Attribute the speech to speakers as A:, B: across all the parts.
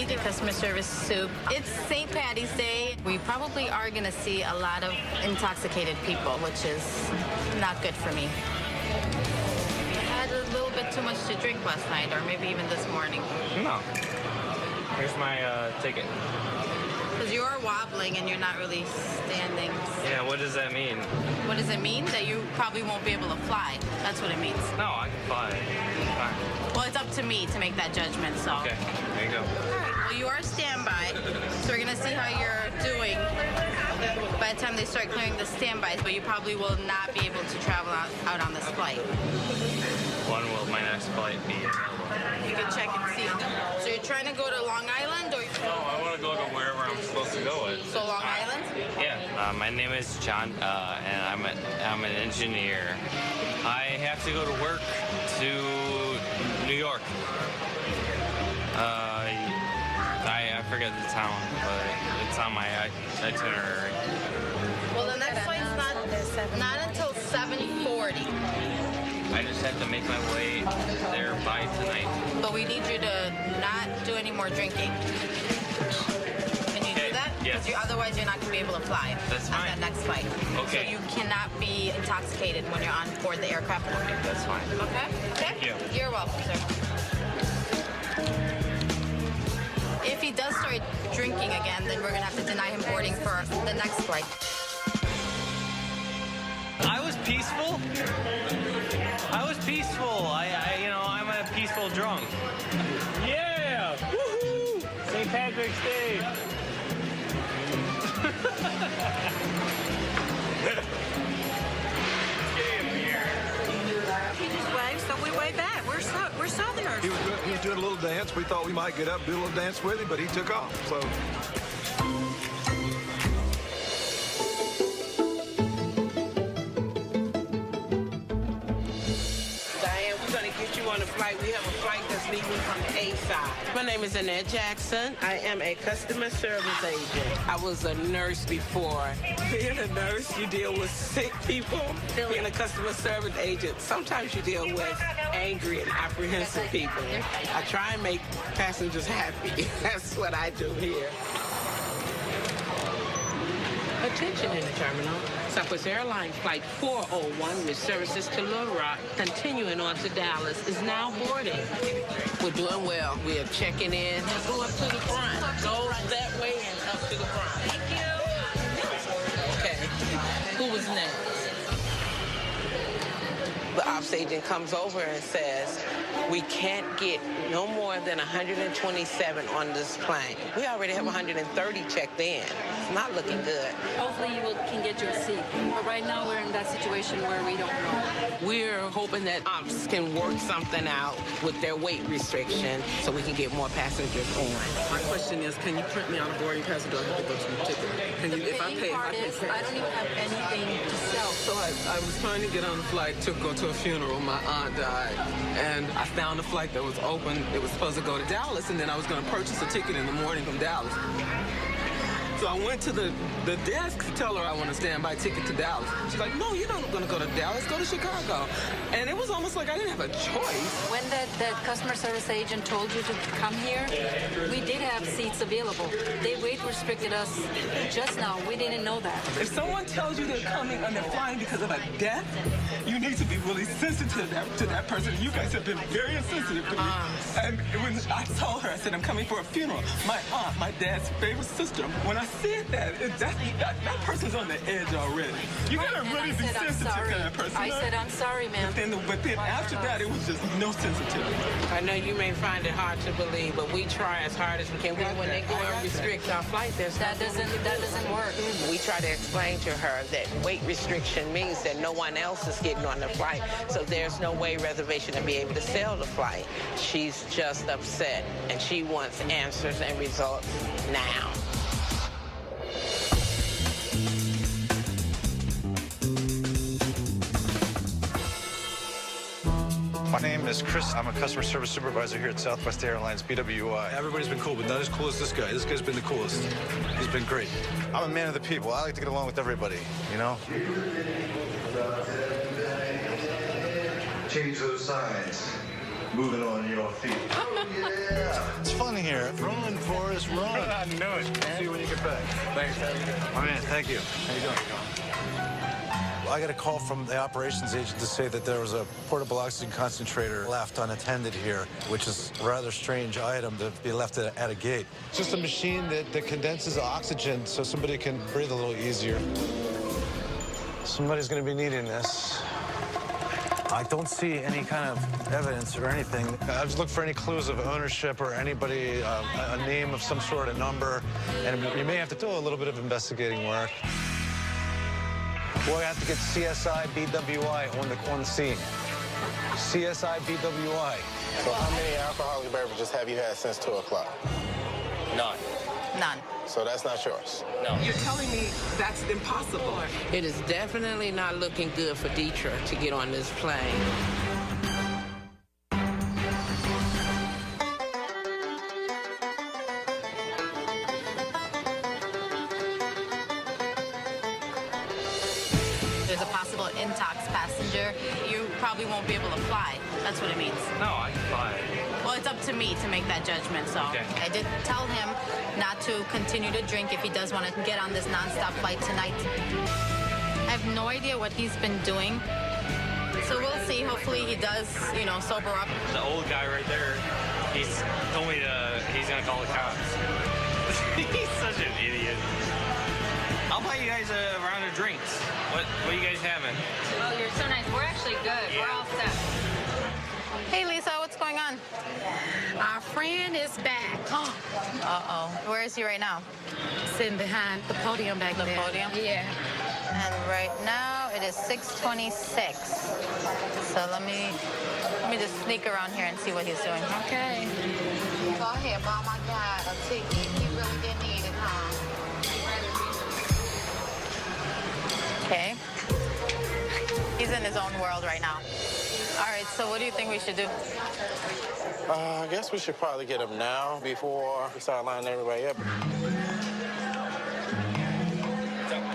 A: get customer service soup. It's St. Patty's Day. We probably are going to see a lot of intoxicated people, which is not good for me. I had a little bit too much to drink last night, or maybe even this morning.
B: No. Here's my ticket.
A: Because you're wobbling and you're not really standing.
B: Yeah, what does that mean?
A: What does it mean? That you probably won't be able to fly. That's what it means.
B: No, I can fly. Fine.
A: Well, it's up to me to make that judgment, so.
B: Okay, there you go.
A: All right, well, you are standby, so we're going to see how you're doing by the time they start clearing the standbys, but you probably will not be able to travel out on this flight.
B: When will my next flight be?
A: You can check and see. So you're trying to go to Long Island, or?
B: No, I want to go to wherever I'm supposed to go.
A: So Long Island?
B: Yeah. My name is John, and I'm an engineer. I have to go to work to New York. I forget the town, but it's on my itinerary.
A: Well, the next flight's not until 7:40.
B: I just have to make my way there by tonight.
A: But we need you to not do any more drinking. Can you do that?
B: Yes.
A: Because otherwise you're not going to be able to fly
B: That's
A: on
B: fine.
A: that next flight.
B: Okay.
A: So you cannot be intoxicated when you're on board the aircraft.
B: That's fine.
A: Okay?
B: Thank you.
A: You're welcome, sir. If he does start drinking again, then we're going to have to deny him boarding for the next flight.
B: I was peaceful. I'm a peaceful drunk. Yeah! Woohoo! St. Patrick's Day.
C: He just waved, so we waved back. We're Southerners.
D: He was doing a little dance. We thought we might get up, do a little dance with him, but he took off. So.
E: On the flight, we have a flight that's leaving from the A side. My name is Annette Jackson. I am a customer service agent. I was a nurse before. Being a nurse, you deal with sick people. Being a customer service agent, sometimes you deal with angry and apprehensive people. I try and make passengers happy. That's what I do here. Attention in the terminal. Southwest Airlines Flight 401 with services to Little Rock, continuing on to Dallas, is now boarding. We're doing well. We are checking in. Go up to the front. Go that way and up to the front. Thank you. Okay. Who was next? The ops agent comes over and says, we can't get no more than 127 on this plane. We already have 130 checked in. It's not looking good.
F: Hopefully you can get your seat. But right now we're in that situation where we don't know.
E: We're hoping that ops can work something out with their weight restriction so we can get more passengers on.
G: My question is, can you print me out a boarding pass or do I have to go to the ticket? Can you, if I pay cash?
F: I don't even have anything to sell.
G: So I was trying to get on the flight to go to a funeral. My aunt died. And I found a flight that was open. It was supposed to go to Dallas, and then I was going to purchase a ticket in the morning from Dallas. So I went to the desk to tell her I want a standby ticket to Dallas. She's like, no, you're not going to go to Dallas, go to Chicago. And it was almost like I didn't have a choice.
F: When the customer service agent told you to come here, we did have seats available. They weight restricted us just now. We didn't know that.
G: If someone tells you they're coming and they're flying because of a death, you need to be really sensitive to that person. You guys have been very insensitive to me. And when I told her, I said, I'm coming for a funeral. My aunt, my dad's favorite sister, when I said that person's on the edge already. You gotta really be sensitive to that person.
F: I said, I'm sorry, ma'am.
G: But then after that, it was just no sensitivity.
E: I know you may find it hard to believe, but we try as hard as we can. When they go and restrict our flight, that
F: doesn't work.
E: We try to explain to her that weight restriction means that no one else is getting on the flight, so there's no way reservation to be able to sell the flight. She's just upset, and she wants answers and results now.
D: My name is Chris. I'm a customer service supervisor here at Southwest Airlines, BWI. Everybody's been cool, but not as cool as this guy. This guy's been the coolest. He's been great. I'm a man of the people. I like to get along with everybody, you know?
H: Change those signs.
D: moving on your own feet. Oh, yeah. It's fun here. Run, Forrest, run. I know it. See you when you get back. Thanks. My man, thank you. How you doing? I got a call from the operations agent to say that there was a portable oxygen concentrator left unattended here, which is a rather strange item to be left at a gate. It's just a machine that condenses oxygen so somebody can breathe a little easier. Somebody's going to be needing this. I don't see any kind of evidence or anything. I just look for any clues of ownership or anybody, a name of some sort, a number, and you may have to do a little bit of investigating work. We'll have to get CSI BWI on the scene. CSI BWI.
H: So how many alcoholic beverages have you had since 2 o'clock?
B: None.
A: None.
H: So that's not yours?
B: No.
G: You're telling me that's impossible.
E: It is definitely not looking good for Deetra to get on this plane.
A: There's a possible intox passenger. You probably won't be able to fly. That's what it means.
B: No, I can fly.
A: Well, it's up to me to make that judgment, so
B: Okay.
A: I did tell him not to continue to drink if he does want to get on this nonstop flight tonight. I have no idea what he's been doing, so we'll see. Hopefully he does, sober up.
B: The old guy right there, he's told me he's gonna call the cops. He's such an idiot. I'll buy you guys a round of drinks. What are you guys having?
F: Oh, you're so nice. We're actually good.
B: Yeah.
F: We're all set.
A: Hey, Lisa, what's going on?
C: Our friend is back.
A: Uh-oh. Where is he right now?
C: Sitting behind the podium back
A: The
C: there.
A: podium?
C: Yeah.
A: And right now it is 6:26. So let me just sneak around here and see what he's doing.
C: Okay.
A: Go ahead, Mom. I got a ticket. You really didn't need it, huh? Okay. He's in his own world right now. All right, so what do you think we should do?
H: I guess we should probably get him now before we start lining everybody up.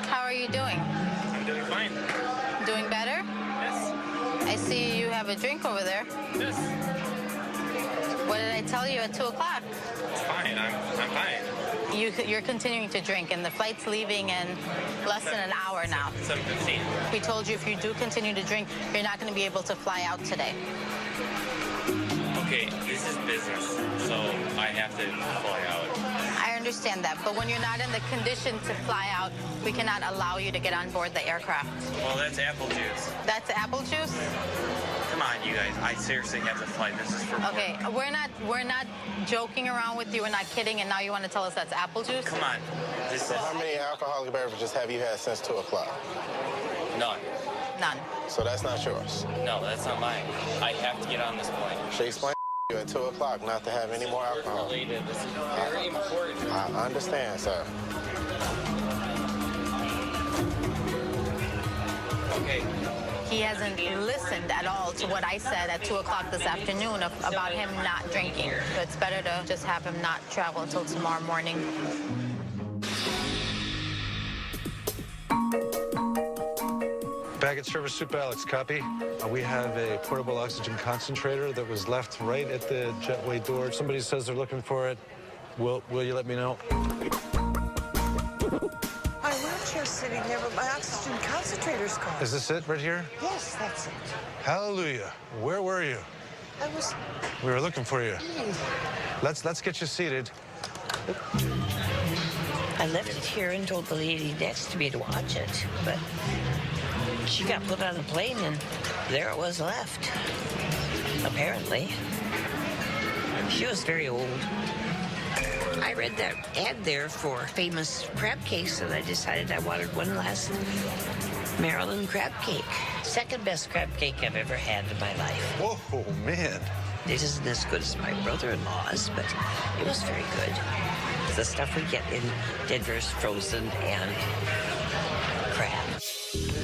A: How are you doing?
B: I'm doing fine.
A: Doing better?
B: Yes.
A: I see you have a drink over there.
B: Yes.
A: What did I tell you at 2 o'clock?
B: It's fine. I'm fine.
A: You're continuing to drink, and the flight's leaving in less than an hour now.
B: 7:15.
A: We told you if you do continue to drink, you're not going to be able to fly out today.
B: Okay, this is business, so I have to fly out.
A: I understand that, but when you're not in the condition to fly out, we cannot allow you to get on board the aircraft.
B: Well, that's apple juice.
A: That's apple juice?
B: Come on, you guys. I seriously have to fly. This is for work.
A: Okay, we're not joking around with you. We're not kidding, and now you want to tell us that's apple juice?
B: Come on. This
H: So
B: is
H: how many alcoholic beverages have you had since 2 o'clock?
B: none.
A: None.
H: So that's not yours?
B: No, that's not mine. I have to get on this plane.
H: She explained to you at 2 o'clock not to have any more alcohol.
B: Related. This is very important.
H: I understand, sir.
B: Okay.
A: He hasn't listened at all to what I said at 2 o'clock this afternoon about him not drinking. So it's better to just have him not travel until tomorrow morning.
D: Baggage service Super Alex, copy. We have a portable oxygen concentrator that was left right at the jetway door. Somebody says they're looking for it. Will you let me know?
C: My wheelchair's sitting there, but my oxygen concentrator's gone.
D: Is this it right here?
C: Yes, that's it.
D: Hallelujah. Where were you?
C: I was
D: We were looking for you. Let's get you seated.
I: I left it here and told the lady next to me to watch it, but she got put on a plane and there it was left. Apparently. She was very old. I read that ad there for famous crab cakes and I decided I wanted one last Maryland crab cake. Second best crab cake I've ever had in my life.
D: Whoa, man.
I: It isn't as good as my brother-in-law's, but it was very good. The stuff we get in Denver is frozen and crab.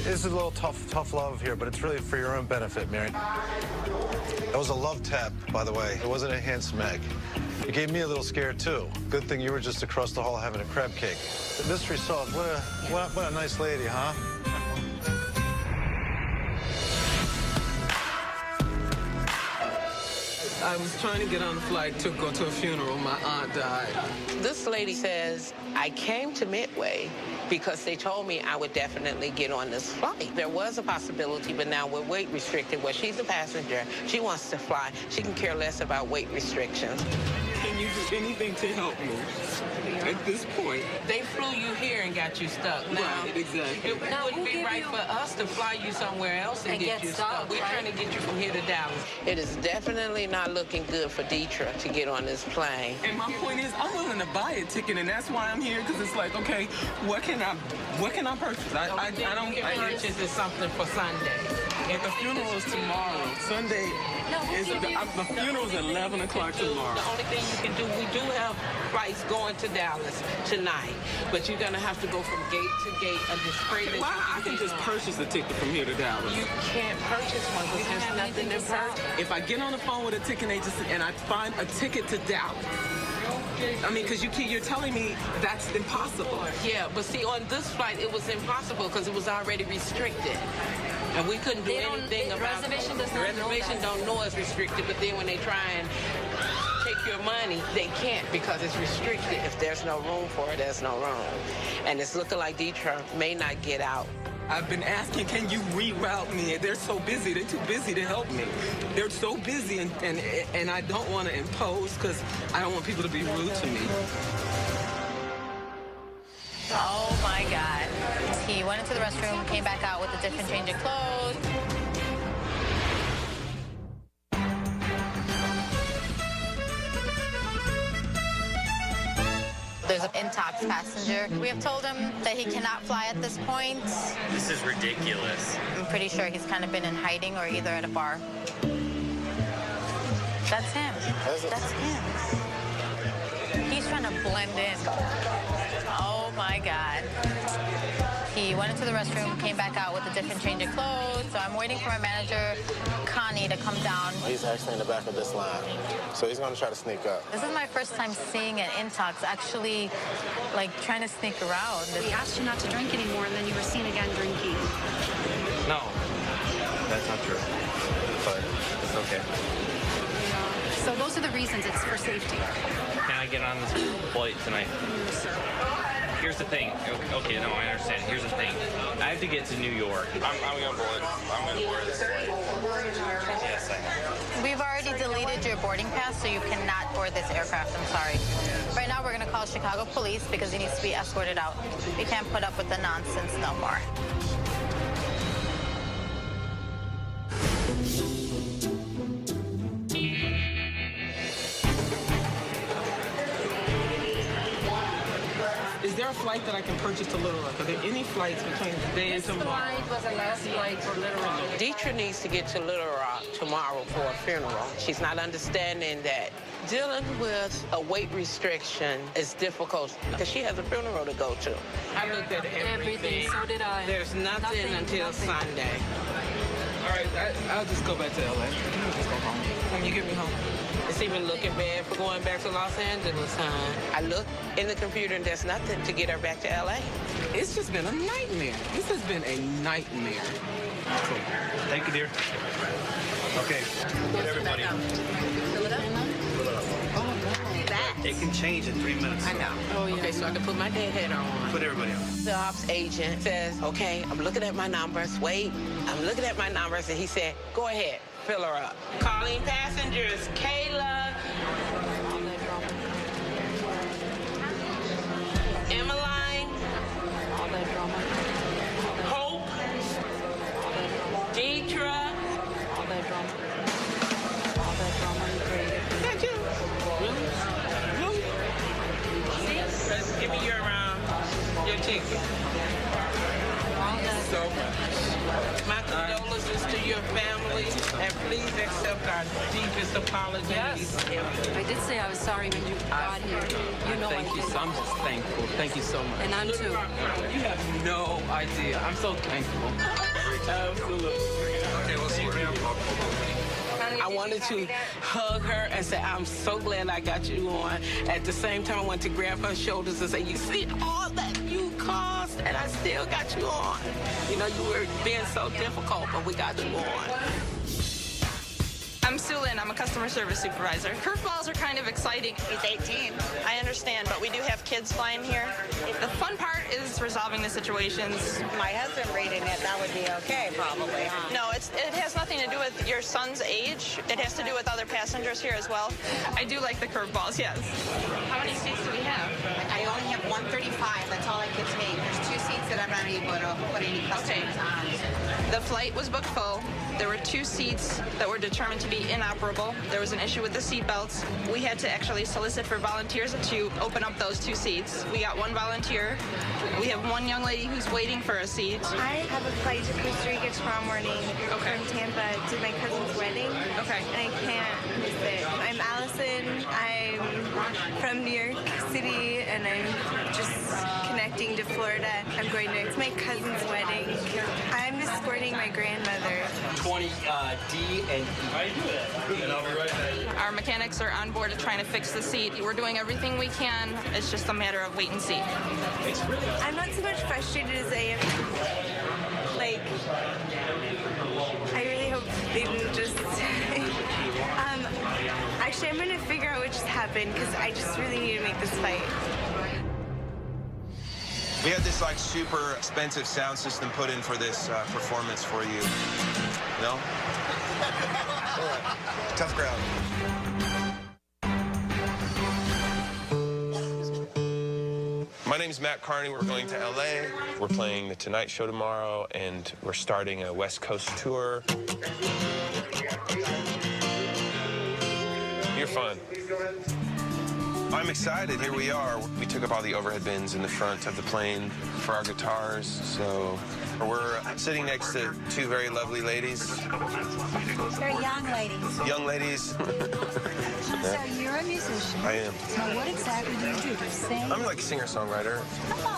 D: This is a little tough love here, but it's really for your own benefit, Mary. That was a love tap, by the way. It wasn't a hand smack. It gave me a little scare, too. Good thing you were just across the hall having a crab cake. The mystery sauce, what a nice lady, huh?
G: I was trying to get on a flight to go to a funeral. My aunt died.
E: This lady says, I came to Midway because they told me I would definitely get on this flight. There was a possibility, but now we're weight restricted. Well, she's a passenger. She wants to fly. She can care less about weight restrictions.
G: Can you do anything to help me at this point?
E: They flew you here and got you stuck. Now,
G: right, exactly.
E: It wouldn't be right for us to fly you somewhere else and get you stuck. We're trying to get you from here to Dallas. It is definitely not looking good for Deetra to get on this plane.
G: And my point is, I'm willing to buy a ticket, and that's why I'm here, because it's like, okay, what can I purchase? I don't.
E: Purchase is something for Sunday.
G: If the funeral is tomorrow, Sunday. The funeral's at 11 o'clock tomorrow.
E: The only thing you can do, we do have flights going to Dallas tonight, but you're going to have to go from gate to gate and just pray that
G: I can just purchase a ticket from here to Dallas.
E: You can't purchase one because there's nothing to purchase.
G: If I get on the phone with a ticket agency and I find a ticket to Dallas, I mean, because you're telling me that's impossible.
E: Yeah, but see, on this flight, it was impossible because it was already restricted. And we couldn't do anything about it. The reservation don't know it's restricted, but then when they try and take your money, they can't because it's restricted. If there's no room for it, there's no room. And it's looking like Deetra may not get out.
G: I've been asking, can you reroute me? They're so busy. They're too busy to help me. They're so busy, and I don't want to impose because I don't want people to be rude to me.
A: Oh, my God. He went into the restroom, came back out with a different change of clothes. There's an intox passenger. We have told him that he cannot fly at this point.
B: This is ridiculous.
A: I'm pretty sure he's kind of been in hiding or either at a bar. That's him. That's him. He's trying to blend in. Oh, my God. He went into the restroom, came back out with a different change of clothes. So I'm waiting for my manager, Connie, to come down.
H: He's actually in the back of this line, so he's going to try to sneak up.
A: This is my first time seeing an intox actually, like, trying to sneak around.
J: We asked you not to drink anymore, and then you were seen again drinking.
B: No, that's not true. But it's okay.
J: So those are the reasons. It's for safety.
B: Can I get on this flight tonight? Here's the thing. Okay, no, I understand. Here's the thing. I have to get to New York. I'm going to board. I'm going to board this flight. Yes, I know.
A: We've already deleted your boarding pass, so you cannot board this aircraft. I'm sorry. Right now, we're going to call Chicago police because he needs to be escorted out. We can't put up with the nonsense no more.
G: Is there a flight that I can purchase to Little Rock? Are there any flights between today and tomorrow?
E: This flight was the last flight for Little Rock. Deetra needs to get to Little Rock tomorrow for a funeral. She's not understanding that dealing with a weight restriction is difficult because she has a funeral to go to. I looked at everything.
F: So did I.
E: There's nothing until Sunday.
G: All right, I'll just go back to LA. I'll just go home. When you get me home.
E: It's even looking bad for going back to Los Angeles, huh? I looked in the computer and there's nothing to get her back to LA.
G: It's just been a nightmare. This has been a nightmare.
D: Cool. Thank you, dear. Okay. Get everybody. It can change in 3 minutes.
E: I know. Oh, yeah. Okay, so I can put my dead head on.
D: Put everybody on.
E: The ops agent says, okay, I'm looking at my numbers. Wait, I'm looking at my numbers. And he said, go ahead, fill her up. Calling passengers, Kayla. Emmeline. Hope. Deetra. Is that you? Really? Give me your ticket.
G: So much.
E: My condolences to your family, and please accept our deepest apologies.
F: Yes. I did say I was sorry when you got here. You know
G: Thank you. So I'm just thankful. Thank you so much.
F: And I'm too.
G: You have no idea. I'm so thankful. Absolutely.
D: Okay, we'll see you around.
E: I wanted to hug her and say, I'm so glad I got you on. At the same time, I wanted to grab her shoulders and say, you see all that you caused, and I still got you on. You know, you were being so difficult, but we got you on.
J: I'm still
K: Lynn. I'm a customer service supervisor. Curveballs are kind of exciting.
L: He's 18.
K: I understand, but we do have kids flying here. The fun part is resolving the situations.
L: My husband reading it, that would be okay, probably, huh?
K: No, it has nothing to do with your son's age. It has to do with other passengers here as well. I do like the curveballs, yes. How many seats do we have?
L: I only have 135. That's all I could take. There's 2 seats that I'm not able to put any customers on.
K: The flight was booked full. There were 2 seats that were determined to be inoperable. There was an issue with the seat belts. We had to actually solicit for volunteers to open up those 2 seats. We got 1 volunteer. We have 1 young lady who's waiting for a seat.
M: I have a flight to Costa Rica tomorrow morning from Tampa to my cousin's wedding.
K: Okay.
M: And I can't miss it. I'm Allison. I'm from New York City, and I'm just connecting to Florida. I'm going to my cousin's wedding. I'm escorting my grandmother.
N: 20 D and E. And I'll be right back.
K: Our mechanics are on board trying to fix the seat. We're doing everything we can. It's just a matter of wait and see.
M: I'm not so much frustrated as I am, like, I really hope they didn't just, actually, I'm going to figure out what just happened because I just really need to make this fight.
O: We had this like super expensive sound system put in for this performance for you. No? All right. Tough crowd. My name's Matt Carney. We're going to LA. We're playing The Tonight Show tomorrow, and we're starting a West Coast tour. You're fun. I'm excited. Here we are. We took up all the overhead bins in the front of the plane for our guitars, so we're sitting next to 2 very lovely ladies.
P: They're young ladies.
O: Young ladies.
P: So you're a musician.
O: I am.
P: So what exactly do you do? Do you sing?
O: I'm like a singer-songwriter,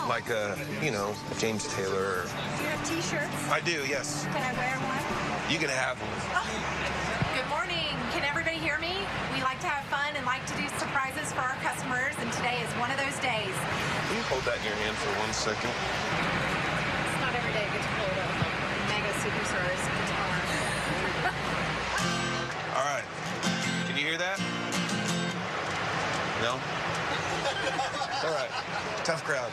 O: like you know, James Taylor.
P: Do you have T-shirts?
O: I do, yes.
P: Can I wear one?
O: You can have one.
Q: Good morning. Can everybody hear me? We like to have fun and like to do surprises for our customers, and today is one of those days.
O: Can you hold that in your hand for 1 second?
Q: It's not every day I get to hold a mega superstar's guitar.
O: All right. Can you hear that? No? All right. Tough crowd.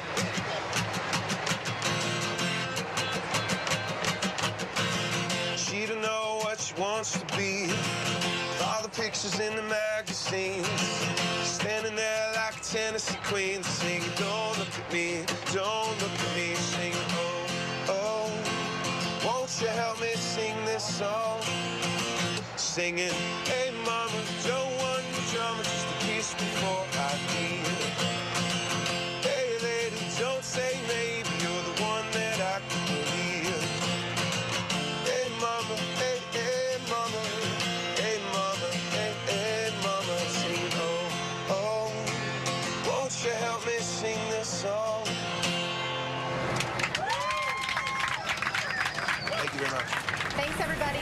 O: She don't know what she wants to be. All the pictures in the magazines. Standing there like a Tennessee queen, singing, don't look at me, don't look at me, singing, oh, oh, won't you help me sing this song? Singing, hey mama, don't want the drama, just a piece before I leave. Hey lady, don't say maybe, you're the one that I can believe. Hey mama, hey, hey mama, hey mama, hey, hey mama, singing, oh, oh, won't you help me sing this song? Thank you very much.
Q: Thanks, everybody.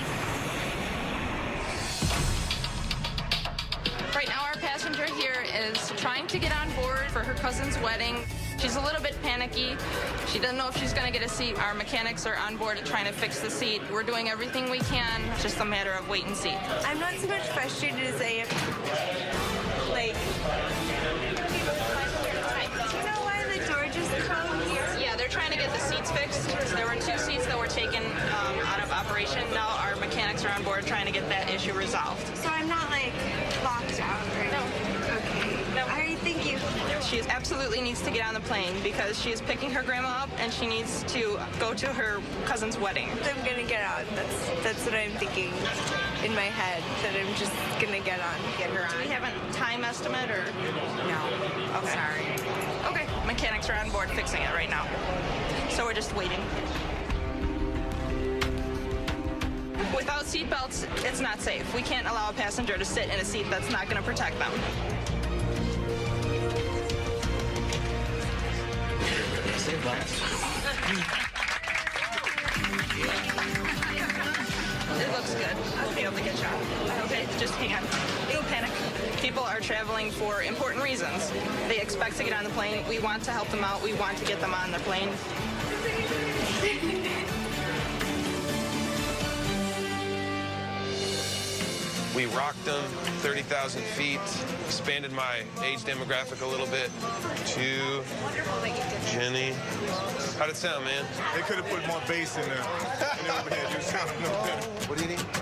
K: Right now, our passenger here is trying to get on board for her cousin's wedding. She's a little bit panicky. She doesn't know if she's going to get a seat. Our mechanics are on board trying to fix the seat. We're doing everything we can. It's just a matter of wait and see.
M: I'm not so much frustrated as I am, like, do you know why the door just closed?
K: Yeah, they're trying to get the seats fixed. There were 2 seats that were taken out of operation. Now our mechanics are on board trying to get that issue resolved.
M: So I'm not, like, locked out, right?
K: No.
M: Okay.
K: No.
M: All right, thank you.
K: She absolutely needs to get on the plane because she is picking her grandma up and she needs to go to her cousin's wedding.
M: I'm gonna get on. That's what I'm thinking in my head, that I'm just gonna get on, get her on.
K: Do we have a time estimate or?
M: No.
K: Okay.
M: Sorry.
K: Okay. Mechanics are on board fixing it right now. So we're just waiting. Without seatbelts, it's not safe. We can't allow a passenger to sit in a seat that's not going to protect them. It looks good. I'll be able to get you on. Okay, just hang on. Don't panic. People are traveling for important reasons. They expect to get on the plane. We want to help them out. We want to get them on the plane.
O: We rocked them 30,000 feet, expanded my age demographic a little bit. To Jenny. How'd it sound, man?
D: They could have put more bass in there. What do you need?